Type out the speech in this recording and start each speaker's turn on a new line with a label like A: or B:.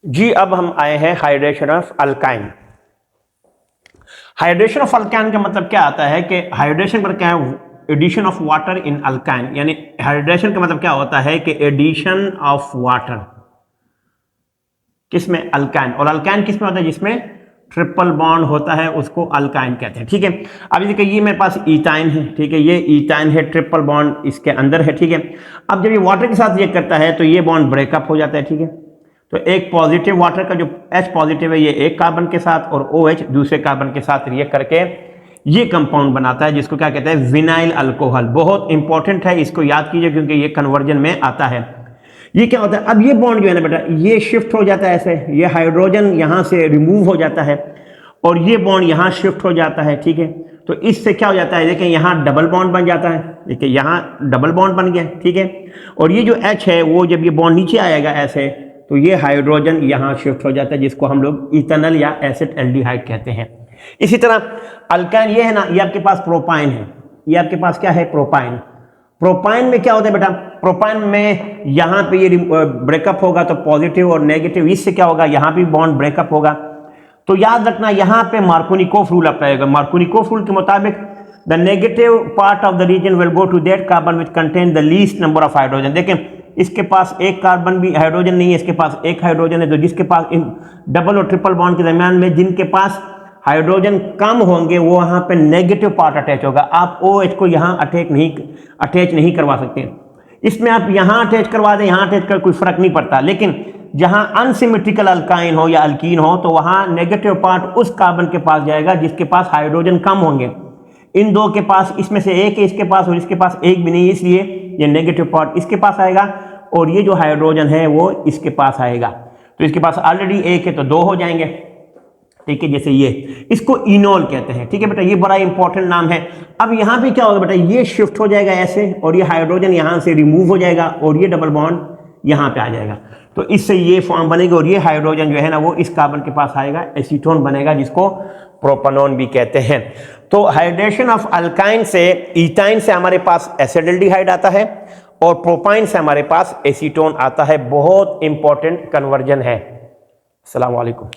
A: जी अब हम आए हैं hydration of alkyne. Hydration of alkyne का मतलब क्या आता है कि हाइड्रेशन पर क्या है, addition of water in alkyne, यानी हाइड्रेशन का मतलब क्या होता है कि एडिशन ऑफ वाटर किसमें, अल्काइन। और अल्काइन किसमें होता है, जिसमें ट्रिपल बॉन्ड होता है उसको अल्काइन कहते हैं। ठीक है, अब देखिए ये मेरे पास इथाइन है, ठीक है, ये इथाइन है, ट्रिपल बॉन्ड इसके अंदर है। ठीक है, अब जब ये वाटर के साथ ये करता है तो ये बॉन्ड ब्रेकअप हो जाता है। ठीक है, तो एक पॉजिटिव वाटर का जो H पॉजिटिव है ये एक कार्बन के साथ और OH दूसरे कार्बन के साथ रिएक्ट करके ये कंपाउंड बनाता है जिसको क्या कहते हैं, विनाइल अल्कोहल। बहुत इंपॉर्टेंट है, इसको याद कीजिए क्योंकि ये कन्वर्जन में आता है। ये क्या होता है, अब ये बॉन्ड जो है ना बेटा ये शिफ्ट हो जाता है ऐसे, ये हाइड्रोजन यहां से रिमूव हो जाता है और ये बॉन्ड यहां शिफ्ट हो जाता है। ठीक है, तो इससे क्या हो जाता है, देखिए यहां डबल बॉन्ड बन जाता है, देखिए यहां डबल बॉन्ड बन गया। ठीक है, और ये जो H है वो जब ये बॉन्ड नीचे आएगा ऐसे तो ये हाइड्रोजन यहां शिफ्ट हो जाता है जिसको हम लोग इथेनॉल या एसिड एल्डिहाइड कहते हैं। इसी तरह अल्काइन ये है ना, ये आपके पास प्रोपाइन है, ये आपके पास क्या है, प्रोपाइन। प्रोपाइन में क्या होता है बेटा, प्रोपाइन में यहां पे ये ब्रेकअप होगा तो पॉजिटिव और नेगेटिव, इससे क्या होगा, यहां भी बॉन्ड ब्रेकअप होगा। तो याद रखना यहां पे मार्कोनिकोव रूल अप्लाई होगा। मार्कोनिकोव रूल के मुताबिक the negative part of the reagent will go to that carbon which contain the least number of hydrogen. देखें इसके पास एक कार्बन भी हाइड्रोजन नहीं है, इसके पास एक हाइड्रोजन है, तो जिसके पास इन डबल और ट्रिपल बॉन्ड के दरमियान में जिनके पास हाइड्रोजन कम होंगे वो वहां पे नेगेटिव पार्ट अटैच होगा। आप OH को यहां अटैच नहीं करवा सकते। इसमें आप यहां अटैच करवा दें, यहां अटैच कर कोई फर्क नहीं पड़ता, लेकिन जहां अनसिमेट्रिकल अल्काइन हो या अल्कीन हो तो वहां नेगेटिव पार्ट उस कार्बन के पास जाएगा जिसके पास हाइड्रोजन कम होंगे। इन दो के पास इसमें से एक है इसके पास और इसके पास एक भी नहीं, इसलिए ये नेगेटिव पार्ट इसके पास आएगा और ये जो हाइड्रोजन है वो इसके पास आएगा। तो इसके पास ऑलरेडी एक है तो दो हो जाएंगे। ठीक है, जैसे ये, इसको इनोल कहते हैं। ठीक है बेटा, ये बड़ा इंपॉर्टेंट नाम है। अब यहां पे क्या होगा बेटा, ये शिफ्ट हो जाएगा ऐसे और ये हाइड्रोजन यहां से रिमूव हो जाएगा और ये डबल बॉन्ड यहां पे आ जाएगा, तो इससे ये फॉर्म बनेगा और ये हाइड्रोजन जो है ना वो इस कार्बन के पास आएगा, एसीटोन बनेगा जिसको प्रोपेनॉन भी कहते हैं। तो हाइड्रेशन ऑफ अल्काइन से, इथाइन से हमारे पास एसिडल्डिहाइड आता है और प्रोपाइन से हमारे पास एसीटोन आता है। बहुत इंपॉर्टेंट कन्वर्जन है। अस्सलाम वालेकुम।